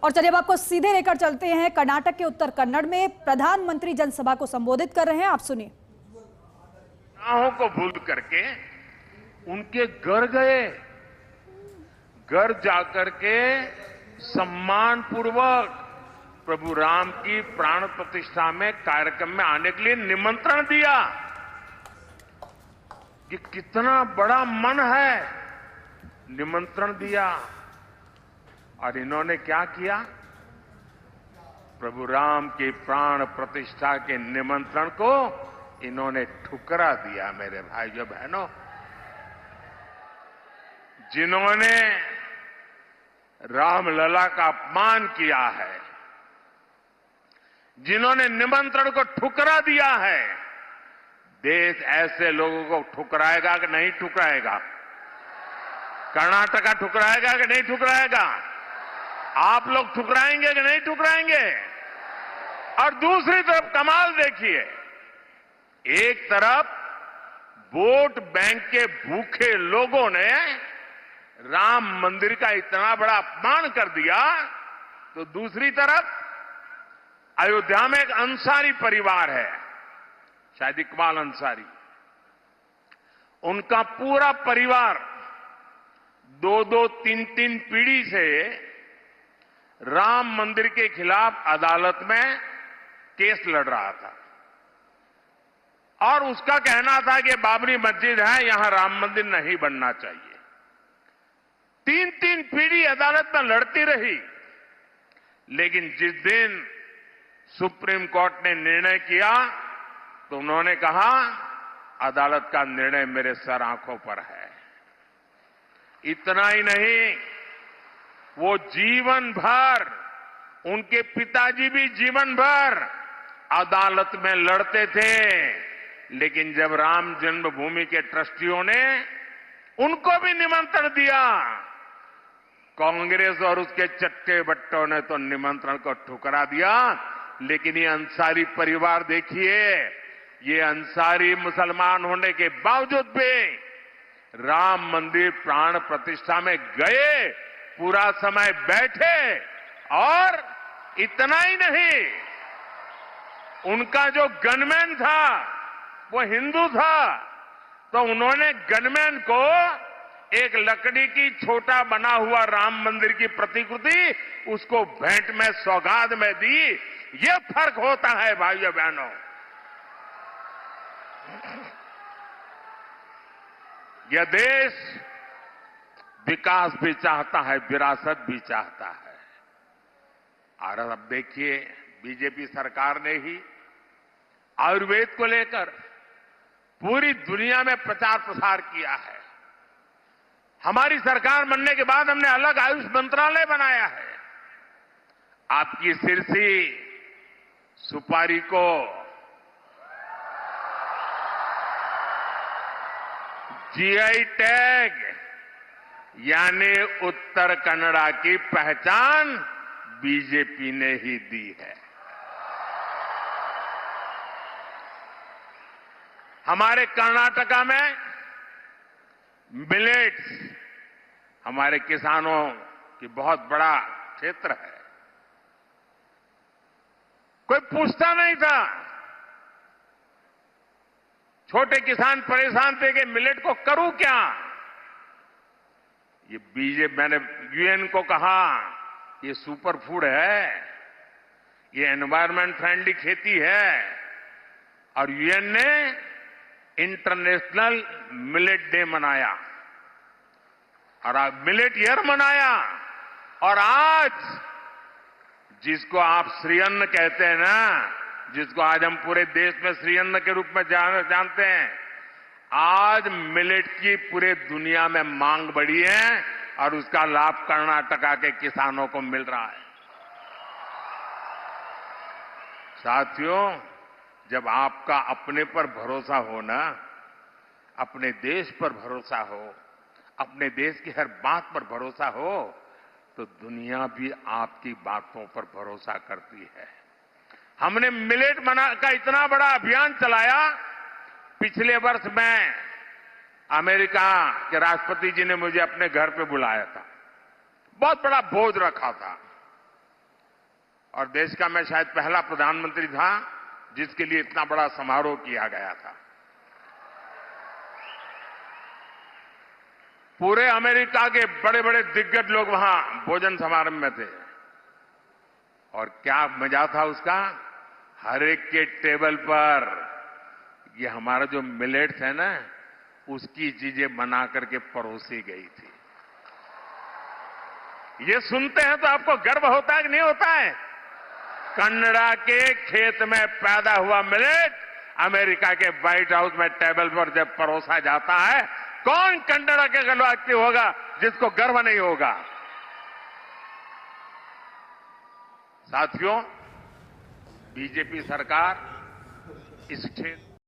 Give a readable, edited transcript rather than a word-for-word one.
और चलिए अब आपको सीधे लेकर चलते हैं कर्नाटक के उत्तर कन्नड़ में प्रधानमंत्री जनसभा को संबोधित कर रहे हैं, आप सुनिए। को भूल करके उनके घर गए, घर जाकर के सम्मान पूर्वक प्रभु राम की प्राण प्रतिष्ठा में कार्यक्रम में आने के लिए निमंत्रण दिया। कि कितना बड़ा मन है, निमंत्रण दिया। और इन्होंने क्या किया? प्रभु राम की प्राण प्रतिष्ठा के निमंत्रण को इन्होंने ठुकरा दिया। मेरे भाइयों बहनों, जिन्होंने रामलला का अपमान किया है, जिन्होंने निमंत्रण को ठुकरा दिया है, देश ऐसे लोगों को ठुकराएगा कि नहीं ठुकराएगा? कर्नाटका ठुकराएगा कि नहीं ठुकराएगा? आप लोग ठुकराएंगे कि नहीं ठुकराएंगे? और दूसरी तरफ कमाल देखिए, एक तरफ वोट बैंक के भूखे लोगों ने राम मंदिर का इतना बड़ा अपमान कर दिया, तो दूसरी तरफ अयोध्या में एक अंसारी परिवार है, शायद इकबाल अंसारी, उनका पूरा परिवार 2-2, 3-3 पीढ़ी से राम मंदिर के खिलाफ अदालत में केस लड़ रहा था। और उसका कहना था कि बाबरी मस्जिद है, यहां राम मंदिर नहीं बनना चाहिए। 3-3 पीढ़ी अदालत में लड़ती रही, लेकिन जिस दिन सुप्रीम कोर्ट ने निर्णय किया तो उन्होंने कहा अदालत का निर्णय मेरे सर आंखों पर है। इतना ही नहीं, वो जीवन भर, उनके पिताजी भी जीवन भर अदालत में लड़ते थे, लेकिन जब राम जन्मभूमि के ट्रस्टियों ने उनको भी निमंत्रण दिया, कांग्रेस और उसके चट्टे बट्टों ने तो निमंत्रण को ठुकरा दिया। लेकिन ये अंसारी परिवार देखिए, ये अंसारी मुसलमान होने के बावजूद भी राम मंदिर प्राण प्रतिष्ठा में गए, पूरा समय बैठे, और इतना ही नहीं, उनका जो गनमैन था वो हिंदू था, तो उन्होंने गनमैन को एक लकड़ी की छोटा बना हुआ राम मंदिर की प्रतिकृति उसको भेंट में सौगात में दी। ये फर्क होता है भाइयों बहनों। यह देश विकास भी चाहता है, विरासत भी चाहता है। और अब देखिए, बीजेपी सरकार ने ही आयुर्वेद को लेकर पूरी दुनिया में प्रचार प्रसार किया है। हमारी सरकार बनने के बाद हमने अलग आयुष मंत्रालय बनाया है। आपकी सिरसी सुपारी को जीआई टैग यानी उत्तर कन्नड़ा की पहचान बीजेपी ने ही दी है। हमारे कर्नाटका में मिलेट्स, हमारे किसानों की बहुत बड़ा क्षेत्र है। कोई पूछता नहीं था, छोटे किसान परेशान थे कि मिलेट को करूं क्या। ये बीजेपी, मैंने यूएन को कहा ये सुपर फूड है, ये एनवायरमेंट फ्रेंडली खेती है, और यूएन ने इंटरनेशनल मिलेट डे मनाया और मिलेट ईयर मनाया। और आज जिसको आप श्रीअन्न कहते हैं ना, जिसको आज हम पूरे देश में श्रीअन्न के रूप में जानते हैं, आज मिलेट की पूरे दुनिया में मांग बढ़ी है और उसका लाभ कर्नाटका के किसानों को मिल रहा है। साथियों, जब आपका अपने पर भरोसा हो ना, अपने देश पर भरोसा हो, अपने देश की हर बात पर भरोसा हो, तो दुनिया भी आपकी बातों पर भरोसा करती है। हमने मिलेट का इतना बड़ा अभियान चलाया। पिछले वर्ष में अमेरिका के राष्ट्रपति जी ने मुझे अपने घर पे बुलाया था, बहुत बड़ा भोज रखा था। और देश का मैं शायद पहला प्रधानमंत्री था जिसके लिए इतना बड़ा समारोह किया गया था। पूरे अमेरिका के बड़े बड़े दिग्गज लोग वहां भोजन समारोह में थे और क्या मजा था उसका। हर एक के टेबल पर ये हमारा जो मिलेट्स है ना, उसकी चीजें बना करके परोसी गई थी। ये सुनते हैं तो आपको गर्व होता है कि नहीं होता है? कन्नड़ा के खेत में पैदा हुआ मिलेट अमेरिका के व्हाइट हाउस में टेबल पर जब परोसा जाता है, कौन कन्नड़ा के व्यक्ति होगा जिसको गर्व नहीं होगा? साथियों, बीजेपी सरकार इस क्षेत्र